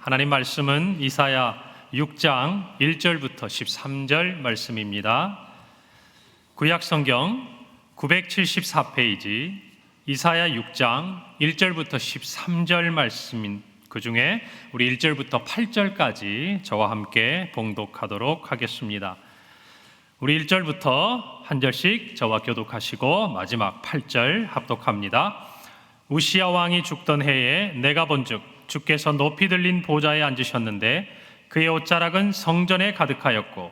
하나님 말씀은 이사야 6장 1절부터 13절 말씀입니다. 구약 성경 974페이지 이사야 6장 1절부터 13절 말씀인 그 중에 우리 1절부터 8절까지 저와 함께 봉독하도록 하겠습니다. 우리 1절부터 한 절씩 저와 교독하시고 마지막 8절 합독합니다. 우시야 왕이 죽던 해에 내가 본즉 주께서 높이 들린 보좌에 앉으셨는데 그의 옷자락은 성전에 가득하였고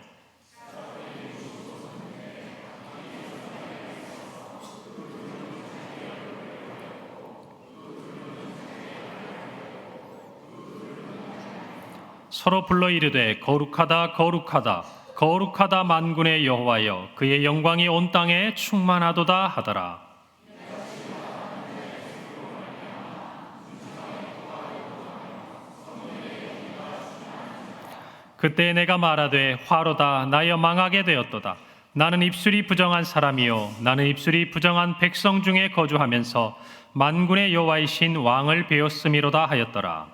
서로 불러 이르되 거룩하다 거룩하다 거룩하다 만군의 여호와여 그의 영광이 온 땅에 충만하도다 하더라. 그때 내가 말하되 화로다 나여 망하게 되었도다. 나는 입술이 부정한 사람이요 나는 입술이 부정한 백성 중에 거주하면서 만군의 여호와이신 왕을 배웠음이로다 하였더라.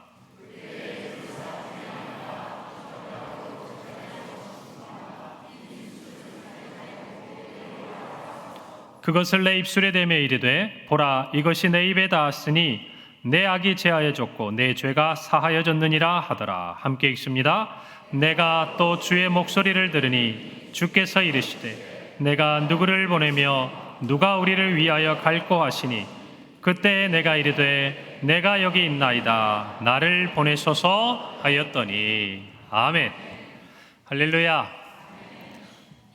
그것을 내 입술에 대매 이르되 보라 이것이 내 입에 닿았으니 내 악이 제하여졌고 내 죄가 사하여졌느니라 하더라. 함께 읽습니다. 내가 또 주의 목소리를 들으니 주께서 이르시되 내가 누구를 보내며 누가 우리를 위하여 갈꼬 하시니 그때 내가 이르되 내가 여기 있나이다 나를 보내소서 하였더니 아멘. 할렐루야.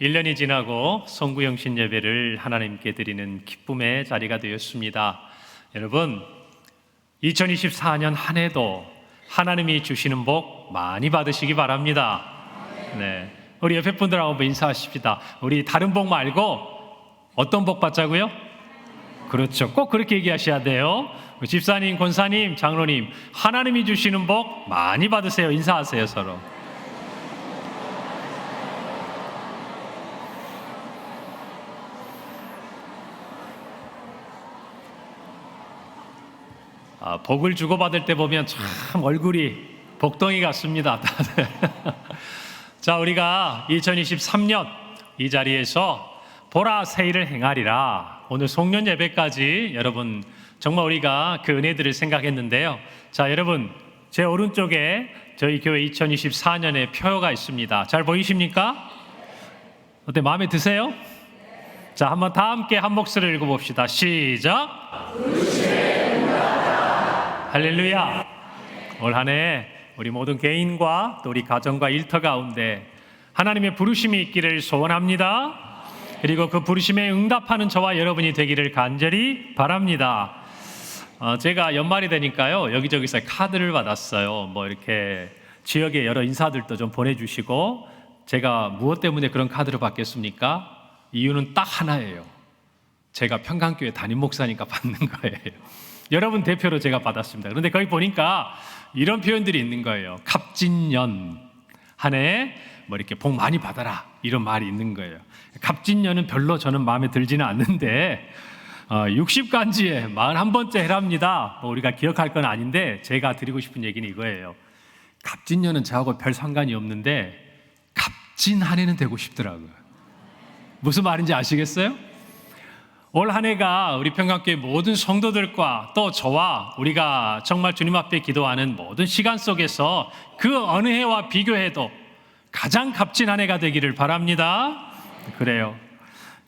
1년이 지나고 성구영신 예배를 하나님께 드리는 기쁨의 자리가 되었습니다. 여러분 2024년 한 해도 하나님이 주시는 복 많이 받으시기 바랍니다. 네, 우리 옆에 분들하고 인사하십시다. 우리 다른 복 말고 어떤 복 받자고요? 그렇죠. 꼭 그렇게 얘기하셔야 돼요. 집사님, 권사님, 장로님, 하나님이 주시는 복 많이 받으세요. 인사하세요 서로. 복을 주고받을 때 보면 참 얼굴이 복덩이 같습니다. 자, 우리가 2023년 이 자리에서 보라 새일을 행하리라. 오늘 송년 예배까지 여러분 정말 우리가 그 은혜들을 생각했는데요. 자, 여러분 제 오른쪽에 저희 교회 2024년의 표가 있습니다. 잘 보이십니까? 어때, 마음에 드세요? 자, 한번 다 함께 한 목소리를 읽어봅시다. 시작. 할렐루야. 올 한 해 우리 모든 개인과 또 우리 가정과 일터 가운데 하나님의 부르심이 있기를 소원합니다. 그리고 그 부르심에 응답하는 저와 여러분이 되기를 간절히 바랍니다. 제가 연말이 되니까요 여기저기서 카드를 받았어요. 뭐 이렇게 지역의 여러 인사들도 좀 보내주시고, 제가 무엇 때문에 그런 카드를 받겠습니까? 이유는 딱 하나예요. 제가 평강교회 담임 목사니까 받는 거예요. 여러분 대표로 제가 받았습니다. 그런데 거기 보니까 이런 표현들이 있는 거예요. 갑진년, 한 해 뭐 이렇게 복 많이 받아라, 이런 말이 있는 거예요. 갑진년은 별로 저는 마음에 들지는 않는데 60간지에 41번째 해랍니다. 우리가 기억할 건 아닌데 제가 드리고 싶은 얘기는 이거예요. 갑진년은 저하고 별 상관이 없는데 갑진 한 해는 되고 싶더라고요. 무슨 말인지 아시겠어요? 올 한 해가 우리 평강교회 모든 성도들과 또 저와 우리가 정말 주님 앞에 기도하는 모든 시간 속에서 그 어느 해와 비교해도 가장 값진 한 해가 되기를 바랍니다. 그래요.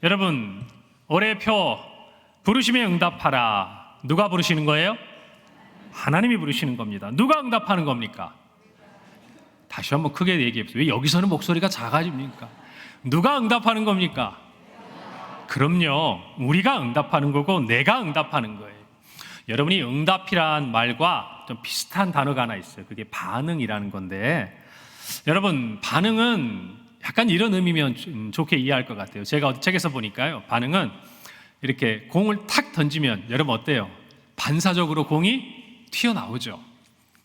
여러분, 올해 표 부르심에 응답하라. 누가 부르시는 거예요? 하나님이 부르시는 겁니다. 누가 응답하는 겁니까? 다시 한번 크게 얘기해 보세요. 왜 여기서는 목소리가 작아집니까? 누가 응답하는 겁니까? 그럼요, 우리가 응답하는 거고 내가 응답하는 거예요. 여러분이 응답이란 말과 좀 비슷한 단어가 하나 있어요. 그게 반응이라는 건데, 여러분 반응은 약간 이런 의미면 좋게 이해할 것 같아요. 제가 어디 책에서 보니까요, 반응은 이렇게 공을 탁 던지면 여러분 어때요? 반사적으로 공이 튀어나오죠.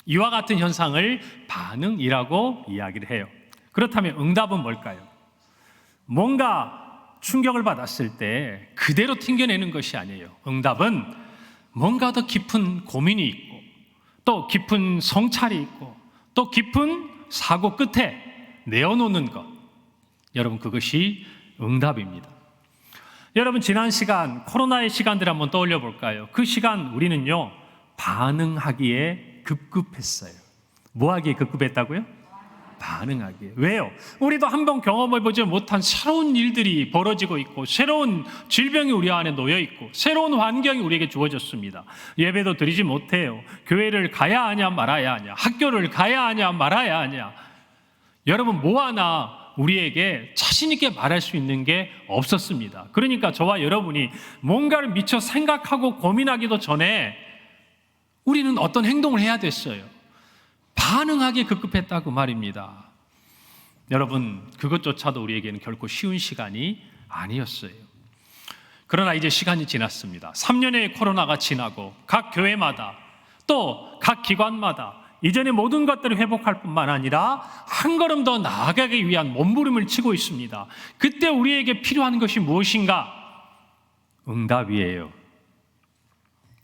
이와 같은 현상을 반응이라고 이야기를 해요. 그렇다면 응답은 뭘까요? 뭔가 충격을 받았을 때 그대로 튕겨내는 것이 아니에요. 응답은 뭔가 더 깊은 고민이 있고 또 깊은 성찰이 있고 또 깊은 사고 끝에 내어놓는 것, 여러분 그것이 응답입니다. 여러분 지난 시간 코로나의 시간들 한번 떠올려 볼까요? 그 시간 우리는요 반응하기에 급급했어요. 뭐 하기에 급급했다고요? 반응하기에. 왜요? 우리도 한번 경험해보지 못한 새로운 일들이 벌어지고 있고 새로운 질병이 우리 안에 놓여 있고 새로운 환경이 우리에게 주어졌습니다. 예배도 드리지 못해요. 교회를 가야 하냐 말아야 하냐, 학교를 가야 하냐 말아야 하냐. 여러분 뭐 하나 우리에게 자신 있게 말할 수 있는 게 없었습니다. 그러니까 저와 여러분이 뭔가를 미처 생각하고 고민하기도 전에 우리는 어떤 행동을 해야 됐어요. 반응하기에 급급했다고 말입니다. 여러분 그것조차도 우리에게는 결코 쉬운 시간이 아니었어요. 그러나 이제 시간이 지났습니다. 3년의 코로나가 지나고 각 교회마다 또 각 기관마다 이전의 모든 것들을 회복할 뿐만 아니라 한 걸음 더 나아가기 위한 몸부림을 치고 있습니다. 그때 우리에게 필요한 것이 무엇인가? 응답이에요.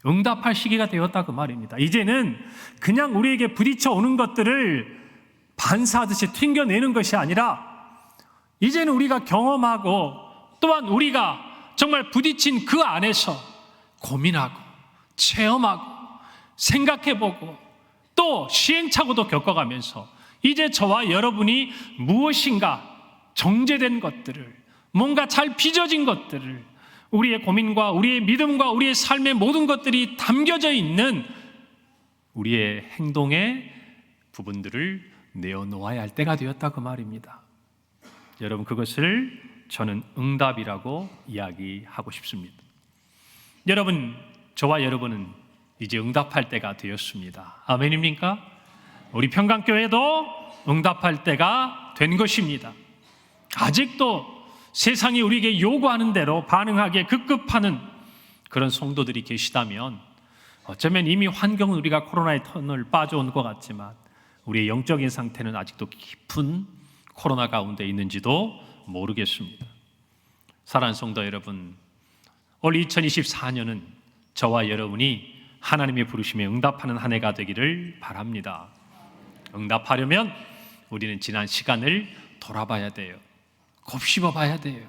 응답할 시기가 되었다고 말입니다. 이제는 그냥 우리에게 부딪혀 오는 것들을 반사하듯이 튕겨내는 것이 아니라 이제는 우리가 경험하고 또한 우리가 정말 부딪힌 그 안에서 고민하고 체험하고 생각해보고 또 시행착오도 겪어가면서 이제 저와 여러분이 무엇인가 정제된 것들을, 뭔가 잘 빚어진 것들을, 우리의 고민과 우리의 믿음과 우리의 삶의 모든 것들이 담겨져 있는 우리의 행동의 부분들을 내어놓아야 할 때가 되었다고 말입니다. 여러분 그것을 저는 응답이라고 이야기하고 싶습니다. 여러분, 저와 여러분은 이제 응답할 때가 되었습니다. 아멘입니까? 우리 평강교회도 응답할 때가 된 것입니다. 아직도 세상이 우리에게 요구하는 대로 반응하기에 급급하는 그런 성도들이 계시다면 어쩌면 이미 환경은 우리가 코로나의 터널 빠져온 것 같지만 우리의 영적인 상태는 아직도 깊은 코로나 가운데 있는지도 모르겠습니다. 사랑하는 성도 여러분, 올 2024년은 저와 여러분이 하나님의 부르심에 응답하는 한 해가 되기를 바랍니다. 응답하려면 우리는 지난 시간을 돌아봐야 돼요. 곱씹어 봐야 돼요.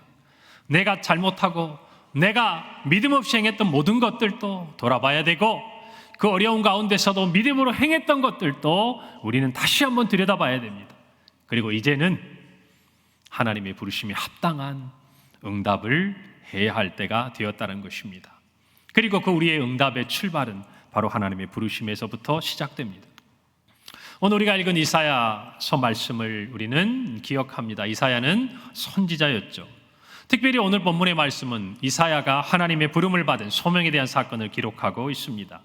내가 잘못하고 내가 믿음 없이 행했던 모든 것들도 돌아봐야 되고 그 어려운 가운데서도 믿음으로 행했던 것들도 우리는 다시 한번 들여다봐야 됩니다. 그리고 이제는 하나님의 부르심에 합당한 응답을 해야 할 때가 되었다는 것입니다. 그리고 그 우리의 응답의 출발은 바로 하나님의 부르심에서부터 시작됩니다. 오늘 우리가 읽은 이사야서 말씀을 우리는 기억합니다. 이사야는 선지자였죠. 특별히 오늘 본문의 말씀은 이사야가 하나님의 부름을 받은 소명에 대한 사건을 기록하고 있습니다.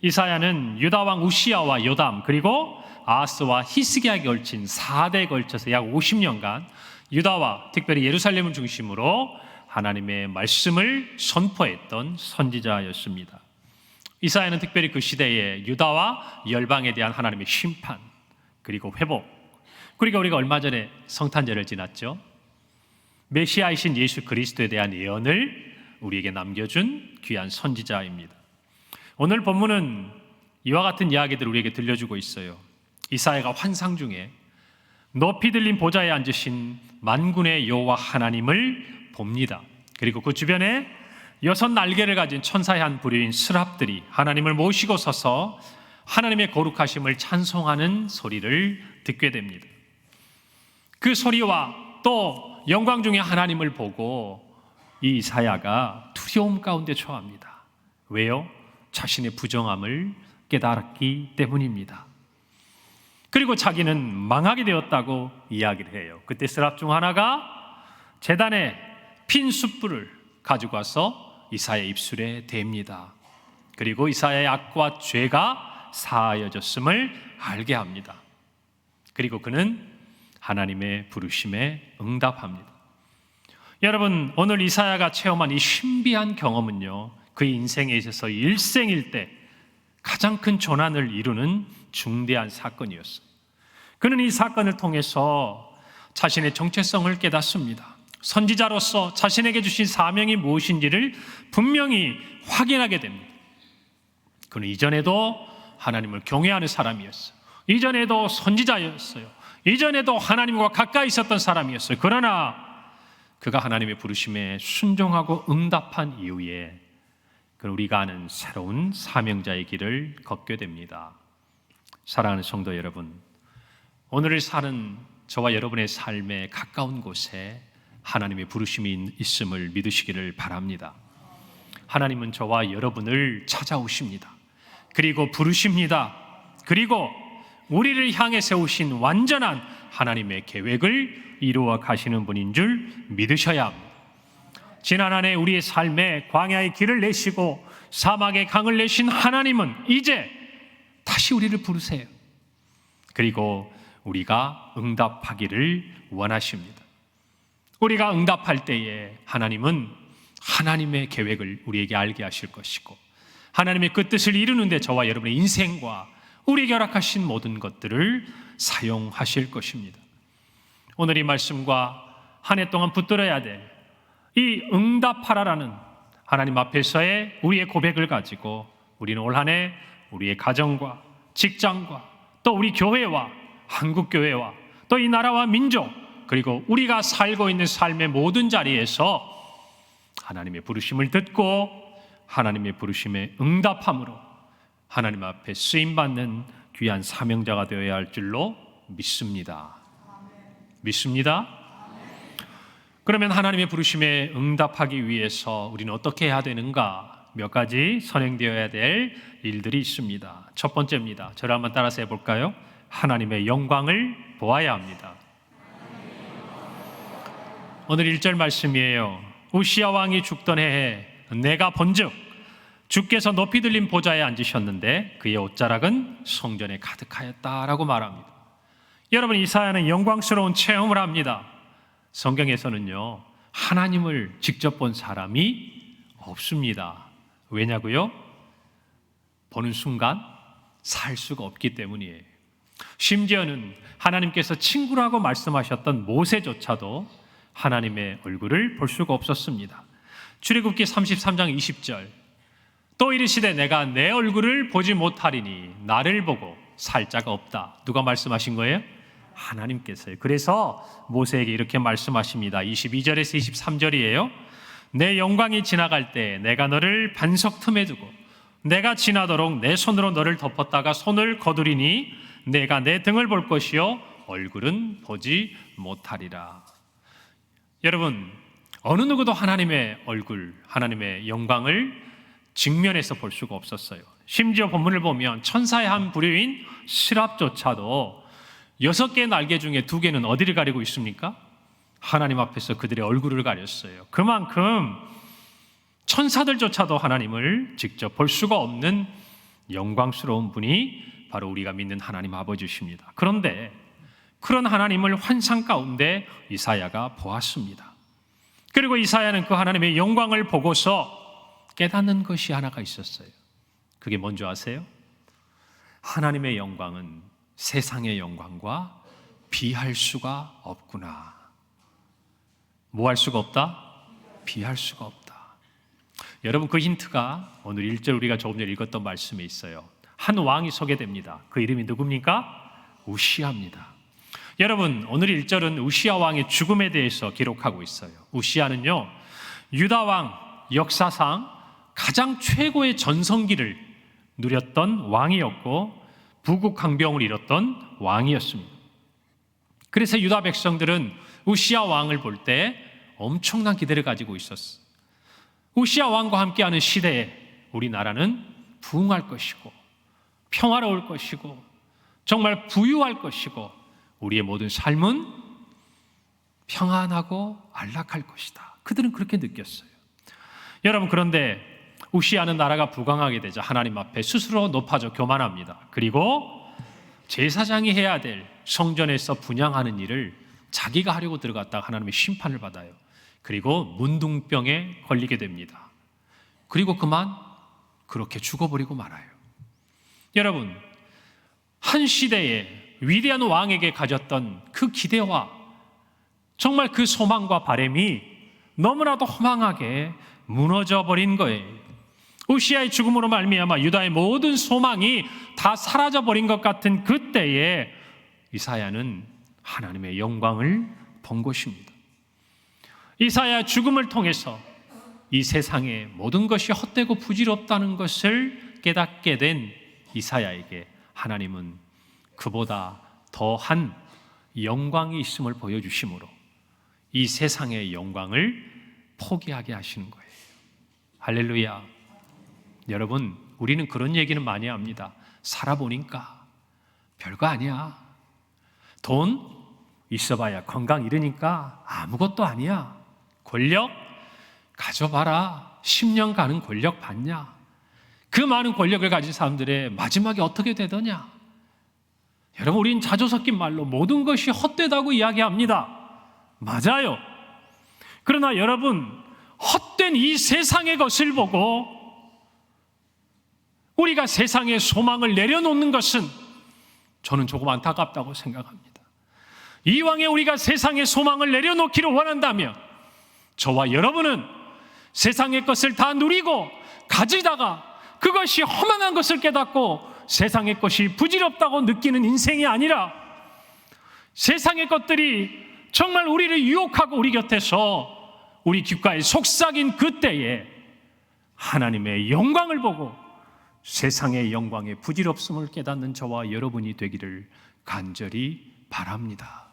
이사야는 유다 왕 우시야와 요담 그리고 아하스와 히스기야에 걸친 4대에 걸쳐서 약 50년간 유다와 특별히 예루살렘을 중심으로 하나님의 말씀을 선포했던 선지자였습니다. 이사야는 특별히 그 시대에 유다와 열방에 대한 하나님의 심판 그리고 회복, 그리고 우리가 얼마 전에 성탄절을 지났죠. 메시아이신 예수 그리스도에 대한 예언을 우리에게 남겨준 귀한 선지자입니다. 오늘 본문은 이와 같은 이야기들을 우리에게 들려주고 있어요. 이사야가 환상 중에 높이 들린 보좌에 앉으신 만군의 여호와 하나님을 봅니다. 그리고 그 주변에 6 날개를 가진 천사의 한 부류인 스랍들이 하나님을 모시고 서서 하나님의 거룩하심을 찬송하는 소리를 듣게 됩니다. 그 소리와 또 영광 중에 하나님을 보고 이 이사야가 두려움 가운데 처합니다. 왜요? 자신의 부정함을 깨달았기 때문입니다. 그리고 자기는 망하게 되었다고 이야기를 해요. 그때 스랍 중 하나가 제단에 핀 숯불을 가지고 와서 이사야의 입술에 댑니다. 그리고 이사야의 악과 죄가 사하여졌음을 알게 합니다. 그리고 그는 하나님의 부르심에 응답합니다. 여러분, 오늘 이사야가 체험한 이 신비한 경험은요, 그의 인생에 있어서 일생일대 가장 큰 전환을 이루는 중대한 사건이었어요. 그는 이 사건을 통해서 자신의 정체성을 깨닫습니다. 선지자로서 자신에게 주신 사명이 무엇인지를 분명히 확인하게 됩니다. 그는 이전에도 하나님을 경외하는 사람이었어요. 이전에도 선지자였어요. 이전에도 하나님과 가까이 있었던 사람이었어요. 그러나 그가 하나님의 부르심에 순종하고 응답한 이후에 우리가 아는 새로운 사명자의 길을 걷게 됩니다. 사랑하는 성도 여러분, 오늘을 사는 저와 여러분의 삶에 가까운 곳에 하나님의 부르심이 있음을 믿으시기를 바랍니다. 하나님은 저와 여러분을 찾아오십니다. 그리고 부르십니다. 그리고 우리를 향해 세우신 완전한 하나님의 계획을 이루어 가시는 분인 줄 믿으셔야 합니다. 지난 한 해 우리의 삶에 광야의 길을 내시고 사막의 강을 내신 하나님은 이제 다시 우리를 부르세요. 그리고 우리가 응답하기를 원하십니다. 우리가 응답할 때에 하나님은 하나님의 계획을 우리에게 알게 하실 것이고 하나님의 그 뜻을 이루는데 저와 여러분의 인생과 우리에게 허락하신 모든 것들을 사용하실 것입니다. 오늘 이 말씀과 한 해 동안 붙들어야 될 이 응답하라라는 하나님 앞에서의 우리의 고백을 가지고 우리는 올 한 해 우리의 가정과 직장과 또 우리 교회와 한국교회와 또 이 나라와 민족 그리고 우리가 살고 있는 삶의 모든 자리에서 하나님의 부르심을 듣고 하나님의 부르심에 응답함으로 하나님 앞에 쓰임받는 귀한 사명자가 되어야 할 줄로 믿습니다. 믿습니다. 그러면 하나님의 부르심에 응답하기 위해서 우리는 어떻게 해야 되는가? 몇 가지 선행되어야 될 일들이 있습니다. 첫 번째입니다. 저를 한번 따라서 해볼까요? 하나님의 영광을 보아야 합니다. 오늘 1절 말씀이에요. 우시야 왕이 죽던 해에 내가 본즉 주께서 높이 들린 보좌에 앉으셨는데 그의 옷자락은 성전에 가득하였다라고 말합니다. 여러분, 이사야는 영광스러운 체험을 합니다. 성경에서는요, 하나님을 직접 본 사람이 없습니다. 왜냐고요? 보는 순간 살 수가 없기 때문이에요. 심지어는 하나님께서 친구라고 말씀하셨던 모세조차도 하나님의 얼굴을 볼 수가 없었습니다. 출애굽기 33장 20절 또 이르시되 내가 내 얼굴을 보지 못하리니 나를 보고 살 자가 없다. 누가 말씀하신 거예요? 하나님께서요. 그래서 모세에게 이렇게 말씀하십니다. 22절에서 23절이에요. 내 영광이 지나갈 때 내가 너를 반석 틈에 두고 내가 지나도록 내 손으로 너를 덮었다가 손을 거두리니 내가 내 등을 볼 것이요 얼굴은 보지 못하리라. 여러분, 어느 누구도 하나님의 얼굴, 하나님의 영광을 직면해서 볼 수가 없었어요. 심지어 본문을 보면 천사의 한 부류인 스랍조차도 6개의 날개 중에 2개는 어디를 가리고 있습니까? 하나님 앞에서 그들의 얼굴을 가렸어요. 그만큼 천사들조차도 하나님을 직접 볼 수가 없는 영광스러운 분이 바로 우리가 믿는 하나님 아버지십니다. 그런데 그런 하나님을 환상 가운데 이사야가 보았습니다. 그리고 이사야는 그 하나님의 영광을 보고서 깨닫는 것이 하나가 있었어요. 그게 뭔지 아세요? 하나님의 영광은 세상의 영광과 비할 수가 없구나. 뭐 할 수가 없다? 비할 수가 없다. 여러분, 그 힌트가 오늘 1절 우리가 조금 전에 읽었던 말씀에 있어요. 한 왕이 소개됩니다. 그 이름이 누굽니까? 우시야입니다. 여러분, 오늘 1절은 우시야 왕의 죽음에 대해서 기록하고 있어요. 우시야는요, 유다 왕 역사상 가장 최고의 전성기를 누렸던 왕이었고 부국강병을 이뤘던 왕이었습니다. 그래서 유다 백성들은 우시야 왕을 볼 때 엄청난 기대를 가지고 있었어요. 우시야 왕과 함께하는 시대에 우리나라는 부흥할 것이고 평화로울 것이고 정말 부유할 것이고 우리의 모든 삶은 평안하고 안락할 것이다. 그들은 그렇게 느꼈어요. 여러분, 그런데 우시야는 나라가 부강하게 되자 하나님 앞에 스스로 높아져 교만합니다. 그리고 제사장이 해야 될 성전에서 분향하는 일을 자기가 하려고 들어갔다가 하나님의 심판을 받아요. 그리고 문둥병에 걸리게 됩니다. 그리고 그만 그렇게 죽어버리고 말아요. 여러분, 한 시대에 위대한 왕에게 가졌던 그 기대와 정말 그 소망과 바람이 너무나도 허망하게 무너져 버린 거예요. 우시아의 죽음으로 말미암아 유다의 모든 소망이 다 사라져버린 것 같은 그때에 이사야는 하나님의 영광을 본 것입니다. 이사야 죽음을 통해서 이 세상의 모든 것이 헛되고 부질없다는 것을 깨닫게 된 이사야에게 하나님은 그보다 더한 영광이 있음을 보여주심으로 이 세상의 영광을 포기하게 하시는 거예요. 할렐루야. 여러분, 우리는 그런 얘기는 많이 합니다. 살아보니까 별거 아니야. 돈 있어봐야 건강 잃으니까 아무것도 아니야. 권력 가져봐라. 10년 가는 권력 받냐? 그 많은 권력을 가진 사람들의 마지막에 어떻게 되더냐? 여러분, 우린 자주 섞인 말로 모든 것이 헛되다고 이야기합니다. 맞아요. 그러나 여러분, 헛된 이 세상의 것을 보고 우리가 세상의 소망을 내려놓는 것은 저는 조금 안타깝다고 생각합니다. 이왕에 우리가 세상의 소망을 내려놓기를 원한다면 저와 여러분은 세상의 것을 다 누리고 가지다가 그것이 허망한 것을 깨닫고 세상의 것이 부질없다고 느끼는 인생이 아니라 세상의 것들이 정말 우리를 유혹하고 우리 곁에서 우리 귓가에 속삭인 그때에 하나님의 영광을 보고 세상의 영광의 부질없음을 깨닫는 저와 여러분이 되기를 간절히 바랍니다.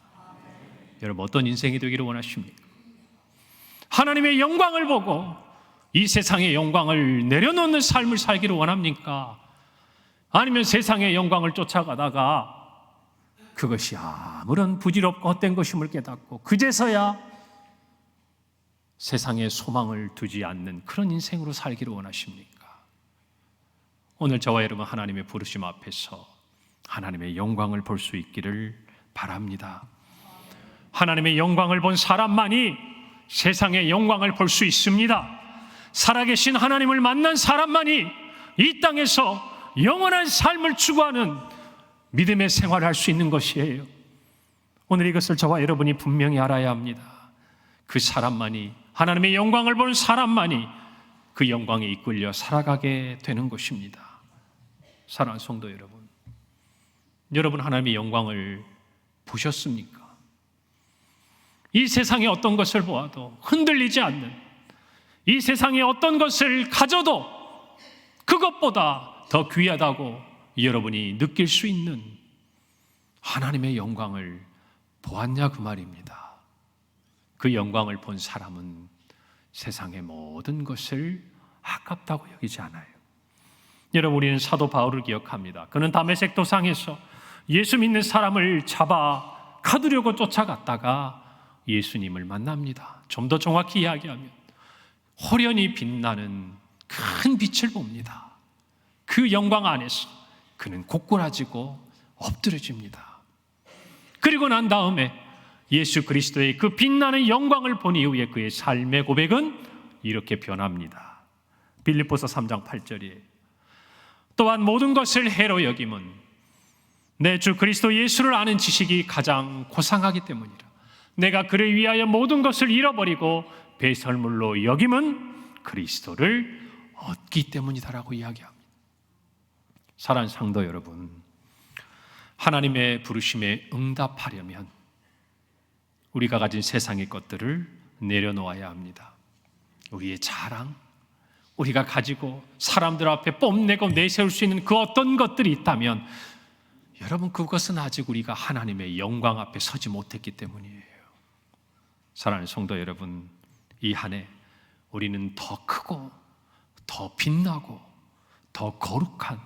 여러분, 어떤 인생이 되기를 원하십니까? 하나님의 영광을 보고 이 세상의 영광을 내려놓는 삶을 살기를 원합니까? 아니면 세상의 영광을 쫓아가다가 그것이 아무런 부질없고 헛된 것임을 깨닫고 그제서야 세상에 소망을 두지 않는 그런 인생으로 살기를 원하십니까? 오늘 저와 여러분 하나님의 부르심 앞에서 하나님의 영광을 볼 수 있기를 바랍니다. 하나님의 영광을 본 사람만이 세상의 영광을 볼 수 있습니다. 살아계신 하나님을 만난 사람만이 이 땅에서 영원한 삶을 추구하는 믿음의 생활을 할 수 있는 것이에요. 오늘 이것을 저와 여러분이 분명히 알아야 합니다. 그 사람만이, 하나님의 영광을 본 사람만이 그 영광에 이끌려 살아가게 되는 것입니다. 사랑하는 성도 여러분, 여러분 하나님의 영광을 보셨습니까? 이 세상의 어떤 것을 보아도 흔들리지 않는, 이 세상의 어떤 것을 가져도 그것보다 더 귀하다고 여러분이 느낄 수 있는 하나님의 영광을 보았냐 그 말입니다. 그 영광을 본 사람은 세상의 모든 것을 아깝다고 여기지 않아요. 여러분, 우리는 사도 바울을 기억합니다. 그는 다메섹 도상에서 예수 믿는 사람을 잡아 가두려고 쫓아갔다가 예수님을 만납니다. 좀 더 정확히 이야기하면 호련히 빛나는 큰 빛을 봅니다. 그 영광 안에서 그는 고꾸라지고 엎드려집니다. 그리고 난 다음에 예수 그리스도의 그 빛나는 영광을 본 이후에 그의 삶의 고백은 이렇게 변합니다. 빌립보서 3장 8절이에요. 또한 모든 것을 해로 여김은 내 주 그리스도 예수를 아는 지식이 가장 고상하기 때문이라. 내가 그를 위하여 모든 것을 잃어버리고 배설물로 여김은 그리스도를 얻기 때문이다라고 이야기합니다. 사랑하는 성도 여러분, 하나님의 부르심에 응답하려면 우리가 가진 세상의 것들을 내려놓아야 합니다. 우리의 자랑, 우리가 가지고 사람들 앞에 뽐내고 내세울 수 있는 그 어떤 것들이 있다면 여러분, 그것은 아직 우리가 하나님의 영광 앞에 서지 못했기 때문이에요. 사랑하는 성도 여러분, 이 한 해 우리는 더 크고 더 빛나고 더 거룩한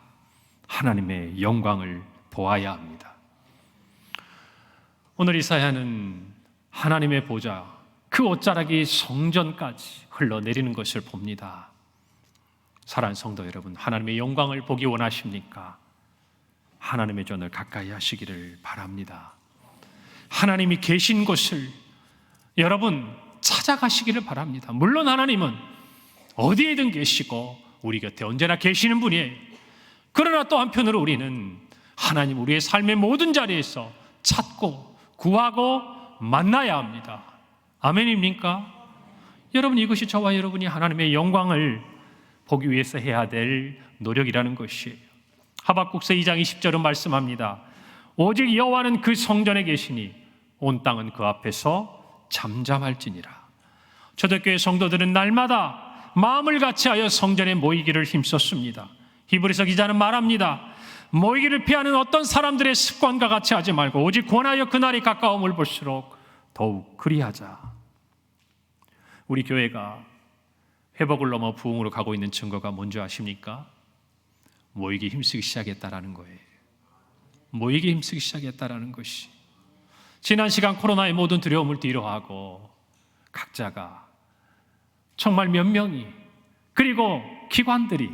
하나님의 영광을 보아야 합니다. 오늘 이사야는 하나님의 보좌, 그 옷자락이 성전까지 흘러내리는 것을 봅니다. 사랑하는 성도 여러분, 하나님의 영광을 보기 원하십니까? 하나님의 전을 가까이 하시기를 바랍니다. 하나님이 계신 곳을 여러분 찾아가시기를 바랍니다. 물론 하나님은 어디에든 계시고 우리 곁에 언제나 계시는 분이에요. 그러나 또 한편으로 우리는 하나님 우리의 삶의 모든 자리에서 찾고 구하고 만나야 합니다. 아멘입니까? 여러분, 이것이 저와 여러분이 하나님의 영광을 보기 위해서 해야 될 노력이라는 것이에요. 하박국서 2장 20절은 말씀합니다. 오직 여호와는 그 성전에 계시니 온 땅은 그 앞에서 잠잠할지니라. 초대교회 성도들은 날마다 마음을 같이하여 성전에 모이기를 힘썼습니다. 히브리서 기자는 말합니다. 모이기를 피하는 어떤 사람들의 습관과 같이 하지 말고 오직 권하여 그날이 가까움을 볼수록 더욱 그리하자. 우리 교회가 회복을 넘어 부흥으로 가고 있는 증거가 뭔지 아십니까? 모이기 힘쓰기 시작했다라는 거예요. 모이기 힘쓰기 시작했다라는 것이. 지난 시간 코로나의 모든 두려움을 뒤로하고 각자가 정말 몇 명이 그리고 기관들이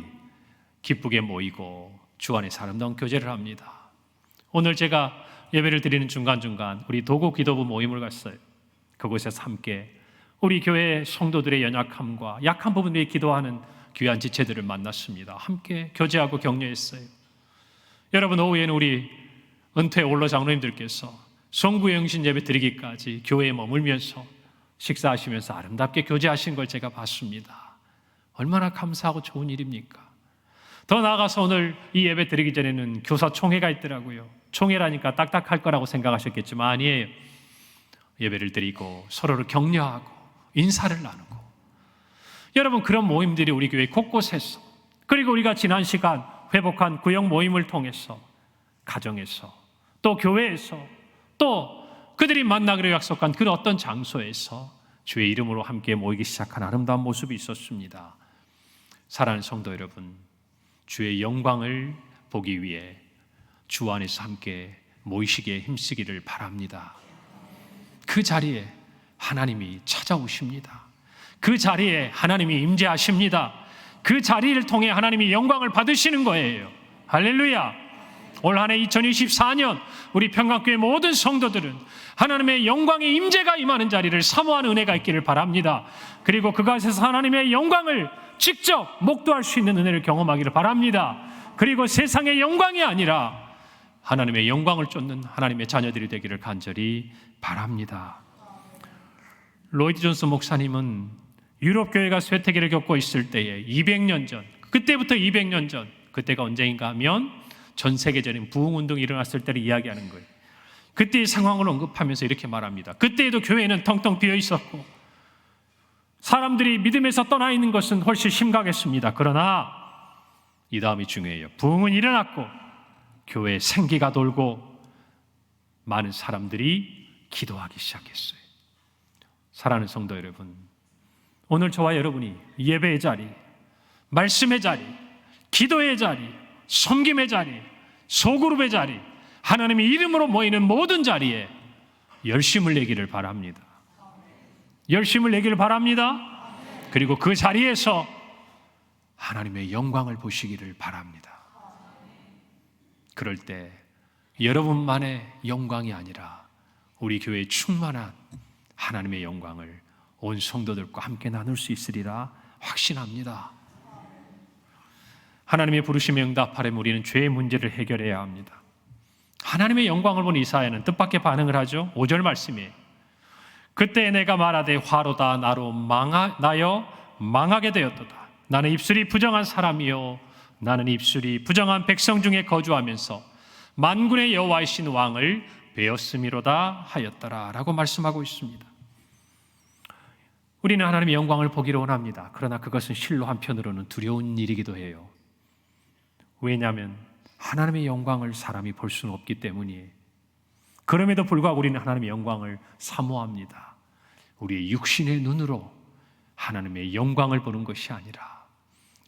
기쁘게 모이고 주 안에서 아름다운 교제를 합니다. 오늘 제가 예배를 드리는 중간중간 우리 도구 기도부 모임을 갔어요. 그곳에서 함께 우리 교회 성도들의 연약함과 약한 부분 위에 기도하는 귀한 지체들을 만났습니다. 함께 교제하고 격려했어요. 여러분, 오후에는 우리 은퇴 원로 장로님들께서 성부 영신 예배 드리기까지 교회에 머물면서 식사하시면서 아름답게 교제하신 걸 제가 봤습니다. 얼마나 감사하고 좋은 일입니까? 더 나아가서 오늘 이 예배 드리기 전에는 교사 총회가 있더라고요. 총회라니까 딱딱할 거라고 생각하셨겠지만 아니에요. 예배를 드리고 서로를 격려하고 인사를 나누고, 여러분, 그런 모임들이 우리 교회 곳곳에서, 그리고 우리가 지난 시간 회복한 구역 모임을 통해서 가정에서 또 교회에서 또 그들이 만나기로 약속한 그 어떤 장소에서 주의 이름으로 함께 모이기 시작한 아름다운 모습이 있었습니다. 사랑하는 성도 여러분, 주의 영광을 보기 위해 주 안에서 함께 모이시기에 힘쓰기를 바랍니다. 그 자리에 하나님이 찾아오십니다. 그 자리에 하나님이 임재하십니다. 그 자리를 통해 하나님이 영광을 받으시는 거예요. 할렐루야. 올 한 해 2024년 우리 평강교회 모든 성도들은 하나님의 영광의 임재가 임하는 자리를 사모하는 은혜가 있기를 바랍니다. 그리고 그곳에서 하나님의 영광을 직접 목도할 수 있는 은혜를 경험하기를 바랍니다. 그리고 세상의 영광이 아니라 하나님의 영광을 쫓는 하나님의 자녀들이 되기를 간절히 바랍니다. 로이드 존스 목사님은 유럽 교회가 쇠퇴기를 겪고 있을 때에 200년 전, 그때부터 200년 전, 그때가 언제인가 하면 전 세계적인 부흥운동이 일어났을 때를 이야기하는 거예요. 그때의 상황을 언급하면서 이렇게 말합니다. 그때에도 교회는 텅텅 비어 있었고 사람들이 믿음에서 떠나 있는 것은 훨씬 심각했습니다. 그러나 이 다음이 중요해요. 부흥은 일어났고 교회에 생기가 돌고 많은 사람들이 기도하기 시작했어요. 사랑하는 성도 여러분, 오늘 저와 여러분이 예배의 자리, 말씀의 자리, 기도의 자리, 섬김의 자리, 소그룹의 자리, 하나님의 이름으로 모이는 모든 자리에 열심을 내기를 바랍니다. 열심을 내기를 바랍니다. 그리고 그 자리에서 하나님의 영광을 보시기를 바랍니다. 그럴 때 여러분만의 영광이 아니라 우리 교회에 충만한 하나님의 영광을 온 성도들과 함께 나눌 수 있으리라 확신합니다. 하나님의 부르심에 응답하려면 우리는 죄의 문제를 해결해야 합니다. 하나님의 영광을 본 이사야는 뜻밖의 반응을 하죠. 5절 말씀이에요. 그때 내가 말하되 화로다 나로 나여 망하게 되었도다. 나는 입술이 부정한 사람이요 나는 입술이 부정한 백성 중에 거주하면서 만군의 여호와이신 왕을 베었음이로다 하였더라 라고 말씀하고 있습니다. 우리는 하나님의 영광을 보기를 원합니다. 그러나 그것은 실로 한편으로는 두려운 일이기도 해요. 왜냐하면 하나님의 영광을 사람이 볼 수는 없기 때문이에요. 그럼에도 불구하고 우리는 하나님의 영광을 사모합니다. 우리의 육신의 눈으로 하나님의 영광을 보는 것이 아니라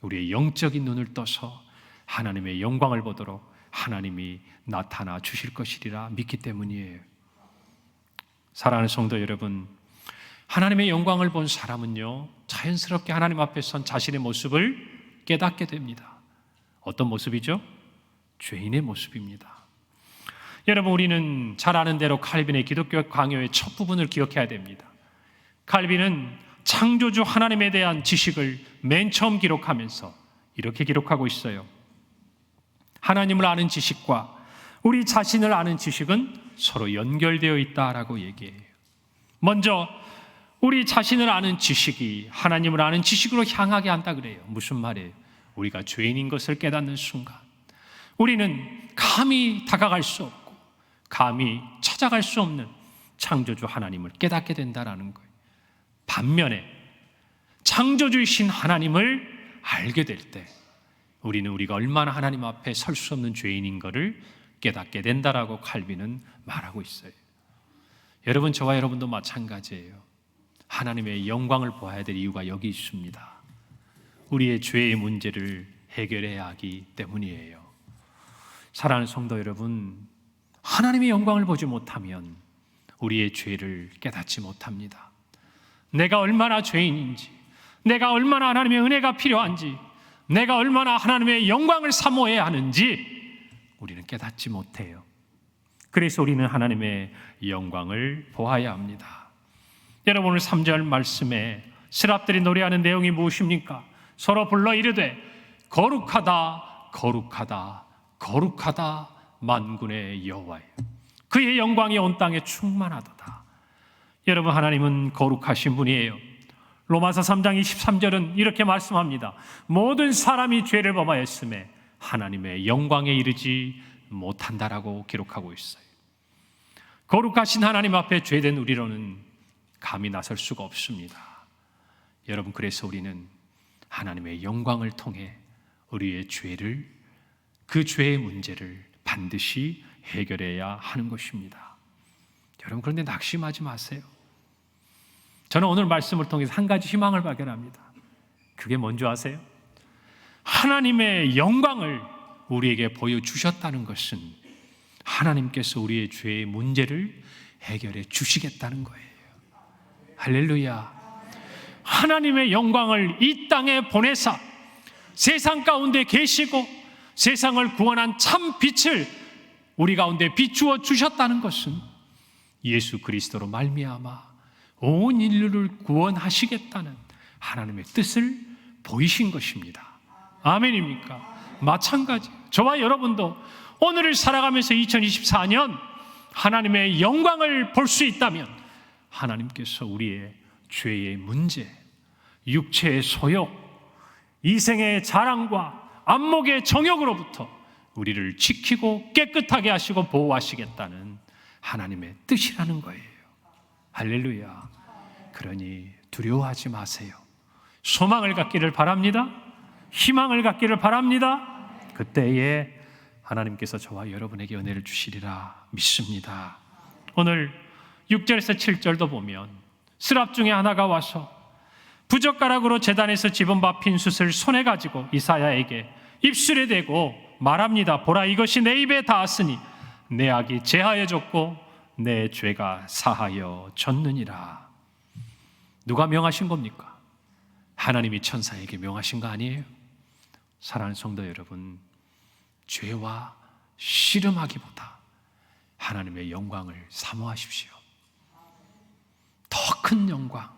우리의 영적인 눈을 떠서 하나님의 영광을 보도록 하나님이 나타나 주실 것이리라 믿기 때문이에요. 사랑하는 성도 여러분, 하나님의 영광을 본 사람은요, 자연스럽게 하나님 앞에 선 자신의 모습을 깨닫게 됩니다. 어떤 모습이죠? 죄인의 모습입니다. 여러분, 우리는 잘 아는 대로 칼빈의 기독교 강요의 첫 부분을 기억해야 됩니다. 칼빈은 창조주 하나님에 대한 지식을 맨 처음 기록하면서 이렇게 기록하고 있어요. 하나님을 아는 지식과 우리 자신을 아는 지식은 서로 연결되어 있다라고 얘기해요. 먼저 우리 자신을 아는 지식이 하나님을 아는 지식으로 향하게 한다 그래요. 무슨 말이에요? 우리가 죄인인 것을 깨닫는 순간 우리는 감히 다가갈 수 없고 감히 찾아갈 수 없는 창조주 하나님을 깨닫게 된다는 거예요. 반면에 창조주이신 하나님을 알게 될 때 우리는 우리가 얼마나 하나님 앞에 설 수 없는 죄인인 것을 깨닫게 된다라고 칼빈은 말하고 있어요. 여러분, 저와 여러분도 마찬가지예요. 하나님의 영광을 보아야 될 이유가 여기 있습니다. 우리의 죄의 문제를 해결해야 하기 때문이에요. 사랑하는 성도 여러분, 하나님의 영광을 보지 못하면 우리의 죄를 깨닫지 못합니다. 내가 얼마나 죄인인지, 내가 얼마나 하나님의 은혜가 필요한지, 내가 얼마나 하나님의 영광을 사모해야 하는지 우리는 깨닫지 못해요. 그래서 우리는 하나님의 영광을 보아야 합니다. 여러분, 오늘 3절 말씀에 스랍들이 노래하는 내용이 무엇입니까? 서로 불러 이르되 거룩하다 거룩하다 거룩하다 만군의 여호와여, 그의 영광이 온 땅에 충만하도다. 여러분, 하나님은 거룩하신 분이에요. 로마서 3장 23절은 이렇게 말씀합니다. 모든 사람이 죄를 범하였음에 하나님의 영광에 이르지 못한다라고 기록하고 있어요. 거룩하신 하나님 앞에 죄된 우리로는 감히 나설 수가 없습니다. 여러분, 그래서 우리는 하나님의 영광을 통해 우리의 죄를, 그 죄의 문제를 반드시 해결해야 하는 것입니다. 여러분, 그런데 낙심하지 마세요. 저는 오늘 말씀을 통해서 한 가지 희망을 발견합니다. 그게 뭔지 아세요? 하나님의 영광을 우리에게 보여주셨다는 것은 하나님께서 우리의 죄의 문제를 해결해 주시겠다는 거예요. 할렐루야. 하나님의 영광을 이 땅에 보내사 세상 가운데 계시고 세상을 구원한 참 빛을 우리 가운데 비추어 주셨다는 것은 예수 그리스도로 말미암아 온 인류를 구원하시겠다는 하나님의 뜻을 보이신 것입니다. 아멘입니까? 마찬가지, 저와 여러분도 오늘을 살아가면서 2024년 하나님의 영광을 볼 수 있다면 하나님께서 우리의 죄의 문제, 육체의 소욕, 이생의 자랑과 안목의 정욕으로부터 우리를 지키고 깨끗하게 하시고 보호하시겠다는 하나님의 뜻이라는 거예요. 할렐루야. 그러니 두려워하지 마세요. 소망을 갖기를 바랍니다. 희망을 갖기를 바랍니다. 그때에 하나님께서 저와 여러분에게 은혜를 주시리라 믿습니다. 오늘 6절에서 7절도 보면 스랍 중에 하나가 와서 부젓가락으로 제단에서 집은 바 핀 숯을 손에 가지고 이사야에게 입술에 대고 말합니다. 보라, 이것이 내 입에 닿았으니 내 악이 제하여졌고 내 죄가 사하여졌느니라. 누가 명하신 겁니까? 하나님이 천사에게 명하신 거 아니에요? 사랑하는 성도 여러분, 죄와 씨름하기보다 하나님의 영광을 사모하십시오. 더 큰 영광,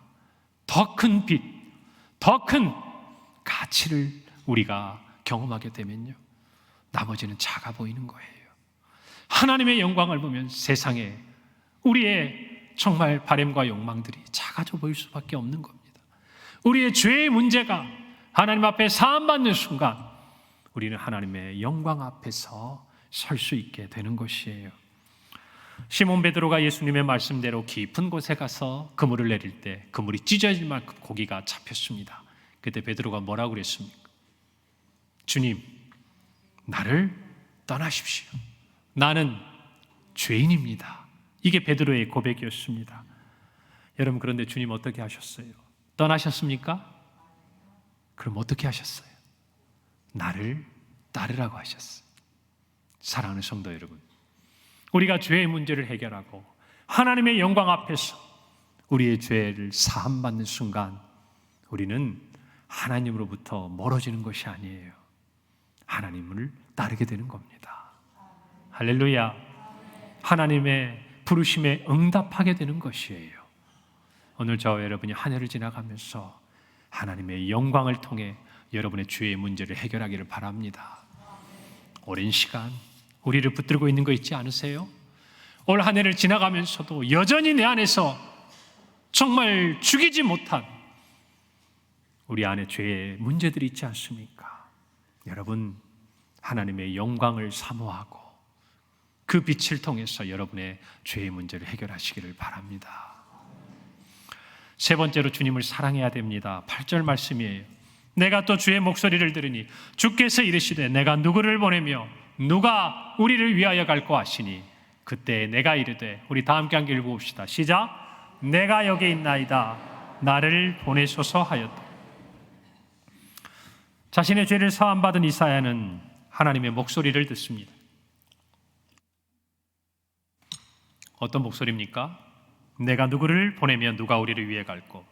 더 큰 빛, 더 큰 가치를 우리가 경험하게 되면요, 나머지는 작아 보이는 거예요. 하나님의 영광을 보면 세상에 우리의 정말 바램과 욕망들이 작아져 보일 수밖에 없는 겁니다. 우리의 죄의 문제가 하나님 앞에 사함받는 순간 우리는 하나님의 영광 앞에서 설 수 있게 되는 것이에요. 시몬 베드로가 예수님의 말씀대로 깊은 곳에 가서 그물을 내릴 때 그물이 찢어질 만큼 고기가 잡혔습니다. 그때 베드로가 뭐라고 그랬습니까? 주님, 나를 떠나십시오. 나는 죄인입니다. 이게 베드로의 고백이었습니다. 여러분, 그런데 주님 어떻게 하셨어요? 떠나셨습니까? 그럼 어떻게 하셨어요? 나를 따르라고 하셨어요. 사랑하는 성도 여러분, 우리가 죄의 문제를 해결하고 하나님의 영광 앞에서 우리의 죄를 사함받는 순간 우리는 하나님으로부터 멀어지는 것이 아니에요. 하나님을 따르게 되는 겁니다. 할렐루야. 하나님의 부르심에 응답하게 되는 것이에요. 오늘 저와 여러분이 한 해를 지나가면서 하나님의 영광을 통해 여러분의 죄의 문제를 해결하기를 바랍니다. 오랜 시간 우리를 붙들고 있는 거 있지 않으세요? 올 한 해를 지나가면서도 여전히 내 안에서 정말 죽이지 못한 우리 안에 죄의 문제들이 있지 않습니까? 여러분, 하나님의 영광을 사모하고 그 빛을 통해서 여러분의 죄의 문제를 해결하시기를 바랍니다. 세 번째로 주님을 사랑해야 됩니다. 8절 말씀이에요. 내가 또 주의 목소리를 들으니 주께서 이르시되 내가 누구를 보내며 누가 우리를 위하여 갈고 하시니 그때 내가 이르되, 우리 다 함께 한번 읽어봅시다. 시작. 내가 여기 있나이다 나를 보내소서 하였다. 자신의 죄를 사함받은 이사야는 하나님의 목소리를 듣습니다. 어떤 목소리입니까? 내가 누구를 보내면 누가 우리를 위해 갈고.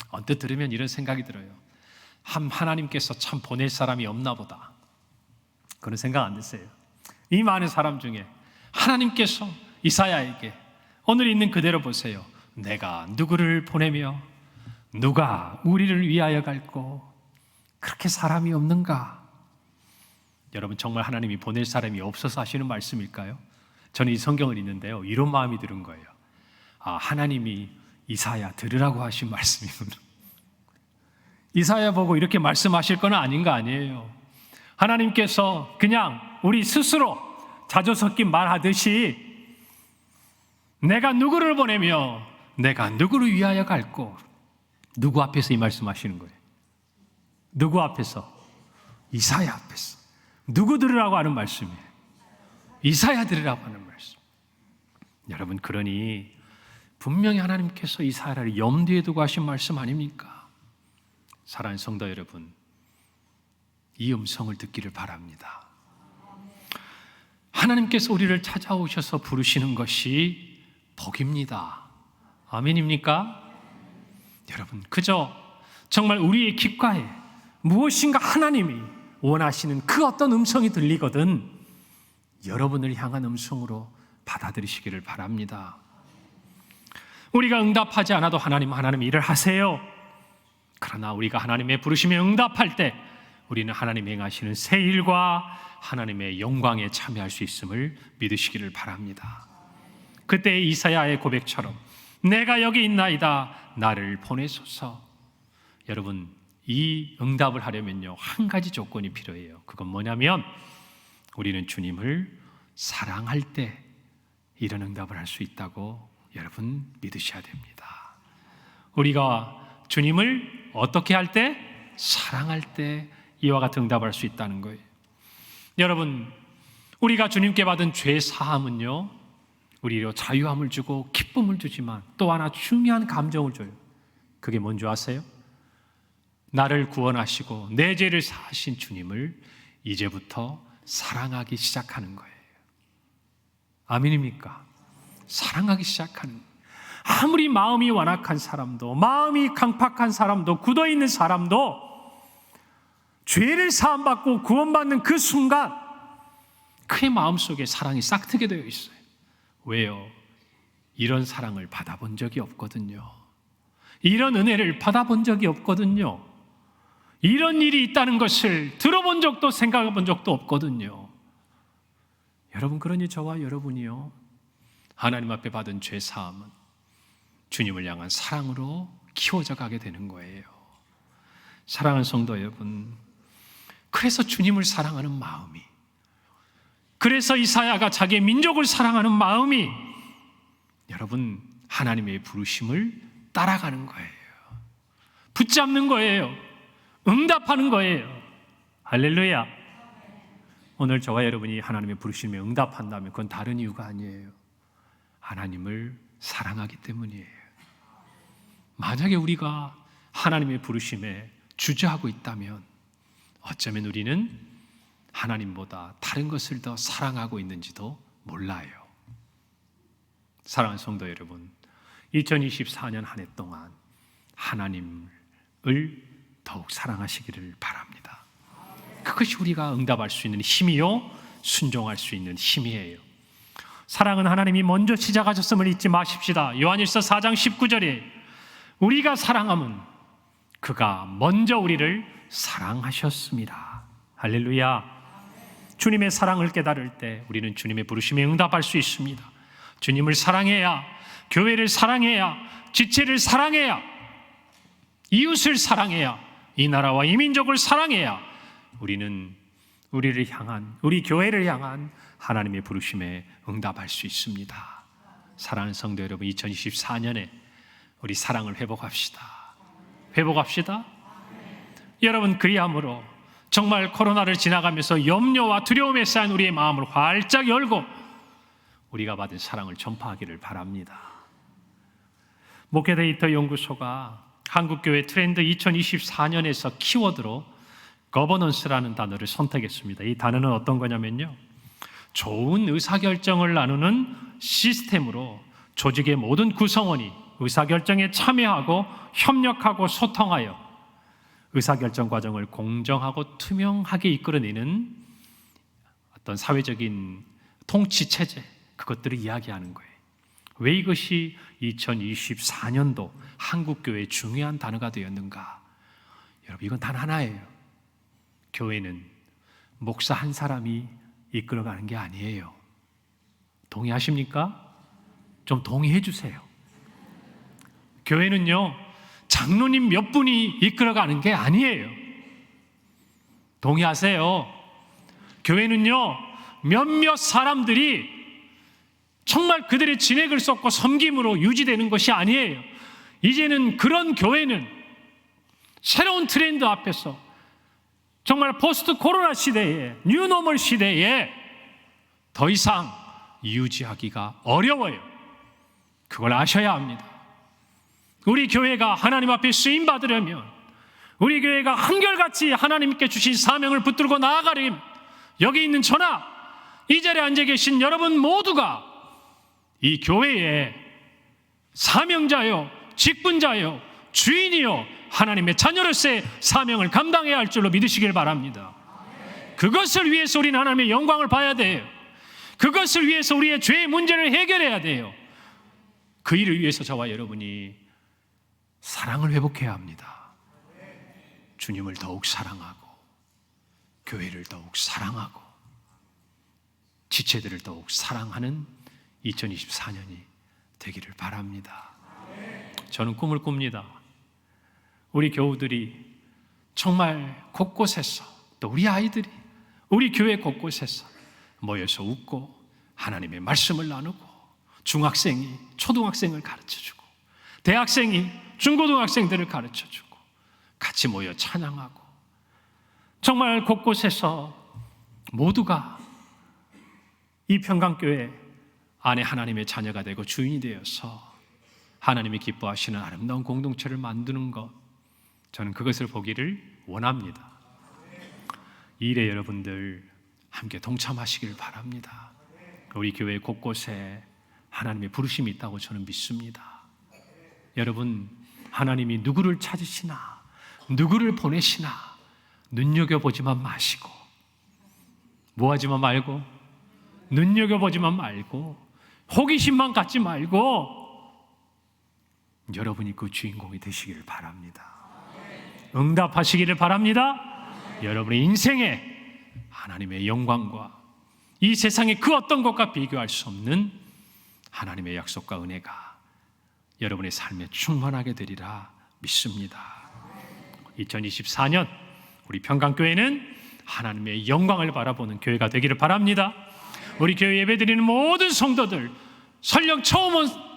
언뜻 들으면 이런 생각이 들어요. 하나님께서 참 보낼 사람이 없나 보다, 그런 생각 안 드세요? 이 많은 사람 중에 하나님께서 이사야에게 오늘 있는 그대로 보세요. 내가 누구를 보내며 누가 우리를 위하여 갈고. 그렇게 사람이 없는가? 여러분, 정말 하나님이 보낼 사람이 없어서 하시는 말씀일까요? 저는 이 성경을 읽는데요, 이런 마음이 드는 거예요. 하나님이 이사야 들으라고 하신 말씀이구나. 이사야 보고 이렇게 말씀하실 건 아닌 거 아니에요. 하나님께서 그냥 우리 스스로 자조 섞인 말하듯이 내가 누구를 보내며 내가 누구를 위하여 갈고. 누구 앞에서 이 말씀하시는 거예요? 누구 앞에서? 이사야 앞에서. 누구 들으라고 하는 말씀이에요? 이사야 들으라고 하는 말씀. 여러분, 그러니 분명히 하나님께서 이사야를 염두에 두고 하신 말씀 아닙니까? 사랑하는 성도 여러분, 이 음성을 듣기를 바랍니다. 하나님께서 우리를 찾아오셔서 부르시는 것이 복입니다. 아멘입니까? 여러분, 그저 정말 우리의 귓가에 무엇인가 하나님이 원하시는 그 어떤 음성이 들리거든 여러분을 향한 음성으로 받아들이시기를 바랍니다. 우리가 응답하지 않아도 하나님 일을 하세요. 그러나 우리가 하나님의 부르심에 응답할 때 우리는 하나님이 행하시는 새 일과 하나님의 영광에 참여할 수 있음을 믿으시기를 바랍니다. 그때 이사야의 고백처럼 내가 여기 있나이다 나를 보내소서. 여러분, 이 응답을 하려면요, 한 가지 조건이 필요해요. 그건 뭐냐면 우리는 주님을 사랑할 때 이런 응답을 할 수 있다고 여러분 믿으셔야 됩니다. 우리가 주님을 어떻게 할 때? 사랑할 때 이와 같은 응답을 할 수 있다는 거예요. 여러분, 우리가 주님께 받은 죄 사함은요, 우리로 자유함을 주고 기쁨을 주지만 또 하나 중요한 감정을 줘요. 그게 뭔지 아세요? 나를 구원하시고 내 죄를 사하신 주님을 이제부터 사랑하기 시작하는 거예요. 아멘입니까? 사랑하기 시작하는 거예요. 아무리 마음이 완악한 사람도, 마음이 강팍한 사람도, 굳어있는 사람도 죄를 사함받고 구원받는 그 순간 그의 마음속에 사랑이 싹트게 되어 있어요. 왜요? 이런 사랑을 받아본 적이 없거든요. 이런 은혜를 받아본 적이 없거든요. 이런 일이 있다는 것을 들어본 적도 생각해 본 적도 없거든요. 여러분, 그러니 저와 여러분이요, 하나님 앞에 받은 죄 사함은 주님을 향한 사랑으로 키워져 가게 되는 거예요. 사랑하는 성도 여러분, 그래서 주님을 사랑하는 마음이, 그래서 이사야가 자기의 민족을 사랑하는 마음이 여러분 하나님의 부르심을 따라가는 거예요. 붙잡는 거예요. 응답하는 거예요. 할렐루야. 오늘 저와 여러분이 하나님의 부르심에 응답한다면 그건 다른 이유가 아니에요. 하나님을 사랑하기 때문이에요. 만약에 우리가 하나님의 부르심에 주저하고 있다면 어쩌면 우리는 하나님보다 다른 것을 더 사랑하고 있는지도 몰라요. 사랑하는 성도 여러분, 2024년 한 해 동안 하나님을 더욱 사랑하시기를 바랍니다. 그것이 우리가 응답할 수 있는 힘이요, 순종할 수 있는 힘이에요. 사랑은 하나님이 먼저 시작하셨음을 잊지 마십시다. 요한일서 4장 19절에 우리가 사랑함은 그가 먼저 우리를 사랑하셨습니다. 할렐루야. 주님의 사랑을 깨달을 때 우리는 주님의 부르심에 응답할 수 있습니다. 주님을 사랑해야 교회를 사랑해야, 지체를 사랑해야, 이웃을 사랑해야, 이 나라와 이 민족을 사랑해야 우리는 우리를 향한, 우리 교회를 향한 하나님의 부르심에 응답할 수 있습니다. 사랑하는 성도 여러분, 2024년에 우리 사랑을 회복합시다. 회복합시다. 여러분, 그리함으로 정말 코로나를 지나가면서 염려와 두려움에 쌓인 우리의 마음을 활짝 열고 우리가 받은 사랑을 전파하기를 바랍니다. 목회데이터 연구소가 한국교회 트렌드 2024년에서 키워드로 거버넌스라는 단어를 선택했습니다. 이 단어는 어떤 거냐면요, 좋은 의사결정을 나누는 시스템으로 조직의 모든 구성원이 의사결정에 참여하고 협력하고 소통하여 의사결정 과정을 공정하고 투명하게 이끌어내는 어떤 사회적인 통치체제, 그것들을 이야기하는 거예요. 왜 이것이 2024년도 한국교회의 중요한 단어가 되었는가? 여러분, 이건 단 하나예요. 교회는 목사 한 사람이 이끌어가는 게 아니에요. 동의하십니까? 좀 동의해 주세요. 교회는요, 장로님 몇 분이 이끌어가는 게 아니에요. 동의하세요? 교회는요, 몇몇 사람들이 정말 그들의 진액을 쏟고 섬김으로 유지되는 것이 아니에요. 이제는 그런 교회는 새로운 트렌드 앞에서 정말 포스트 코로나 시대에, 뉴노멀 시대에 더 이상 유지하기가 어려워요. 그걸 아셔야 합니다. 우리 교회가 하나님 앞에 쓰임 받으려면, 우리 교회가 한결같이 하나님께 주신 사명을 붙들고 나아가려면, 여기 있는 저나 이 자리에 앉아 계신 여러분 모두가 이 교회의 사명자요, 직분자요, 주인이요, 하나님의 자녀로서의 사명을 감당해야 할 줄로 믿으시길 바랍니다. 그것을 위해서 우리는 하나님의 영광을 봐야 돼요. 그것을 위해서 우리의 죄의 문제를 해결해야 돼요. 그 일을 위해서 저와 여러분이 사랑을 회복해야 합니다. 주님을 더욱 사랑하고, 교회를 더욱 사랑하고, 지체들을 더욱 사랑하는 2024년이 되기를 바랍니다. 저는 꿈을 꿉니다. 우리 교우들이 정말 곳곳에서, 또 우리 아이들이 우리 교회 곳곳에서 모여서 웃고 하나님의 말씀을 나누고, 중학생이 초등학생을 가르쳐주고, 대학생이 중고등학생들을 가르쳐주고, 같이 모여 찬양하고, 정말 곳곳에서 모두가 이 평강교회 안에 하나님의 자녀가 되고 주인이 되어서 하나님이 기뻐하시는 아름다운 공동체를 만드는 것, 저는 그것을 보기를 원합니다. 이 일에 여러분들 함께 동참하시길 바랍니다. 우리 교회 곳곳에 하나님의 부르심이 있다고 저는 믿습니다. 여러분, 하나님이 누구를 찾으시나, 누구를 보내시나 눈여겨보지만 마시고, 뭐하지만 말고, 눈여겨보지만 말고, 호기심만 갖지 말고 여러분이 그 주인공이 되시기를 바랍니다. 응답하시기를 바랍니다. 여러분의 인생에 하나님의 영광과 이 세상의 그 어떤 것과 비교할 수 없는 하나님의 약속과 은혜가 여러분의 삶에 충만하게 되리라 믿습니다. 2024년 우리 평강교회는 하나님의 영광을 바라보는 교회가 되기를 바랍니다. 우리 교회 예배드리는 모든 성도들, 설령 처음 온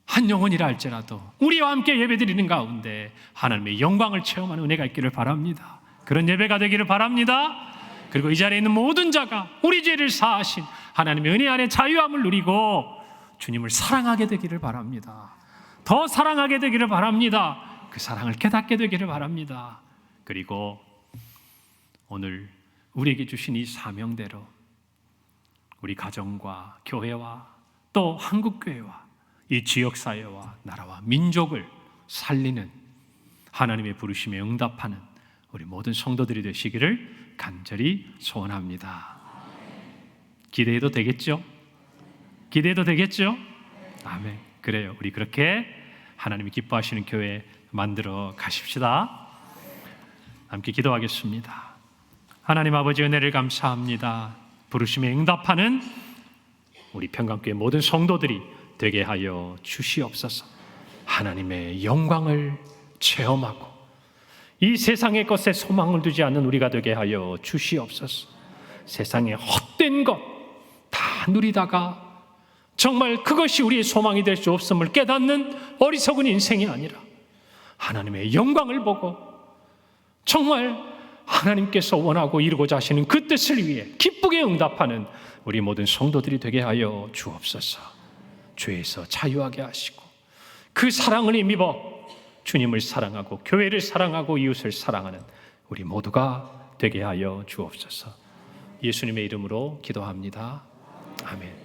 한 영혼이라 할지라도 우리와 함께 예배드리는 가운데 하나님의 영광을 체험하는 은혜가 있기를 바랍니다. 그런 예배가 되기를 바랍니다. 그리고 이 자리에 있는 모든 자가 우리 죄를 사하신 하나님의 은혜 안에 자유함을 누리고 주님을 사랑하게 되기를 바랍니다. 더 사랑하게 되기를 바랍니다. 그 사랑을 깨닫게 되기를 바랍니다. 그리고 오늘 우리에게 주신 이 사명대로 우리 가정과 교회와 또 한국교회와 이 지역사회와 나라와 민족을 살리는 하나님의 부르심에 응답하는 우리 모든 성도들이 되시기를 간절히 소원합니다. 기대해도 되겠죠? 기대해도 되겠죠? 아멘. 그래요. 우리 그렇게 하나님이 기뻐하시는 교회 만들어 가십시다. 함께 기도하겠습니다. 하나님 아버지, 은혜를 감사합니다. 부르심에 응답하는 우리 평강교회 모든 성도들이 되게 하여 주시옵소서. 하나님의 영광을 체험하고 이 세상의 것에 소망을 두지 않는 우리가 되게 하여 주시옵소서. 세상의 헛된 것 다 누리다가 정말 그것이 우리의 소망이 될 수 없음을 깨닫는 어리석은 인생이 아니라 하나님의 영광을 보고 정말 하나님께서 원하고 이루고자 하시는 그 뜻을 위해 기쁘게 응답하는 우리 모든 성도들이 되게 하여 주옵소서. 죄에서 자유하게 하시고 그 사랑을 힘입어 주님을 사랑하고 교회를 사랑하고 이웃을 사랑하는 우리 모두가 되게 하여 주옵소서. 예수님의 이름으로 기도합니다. 아멘.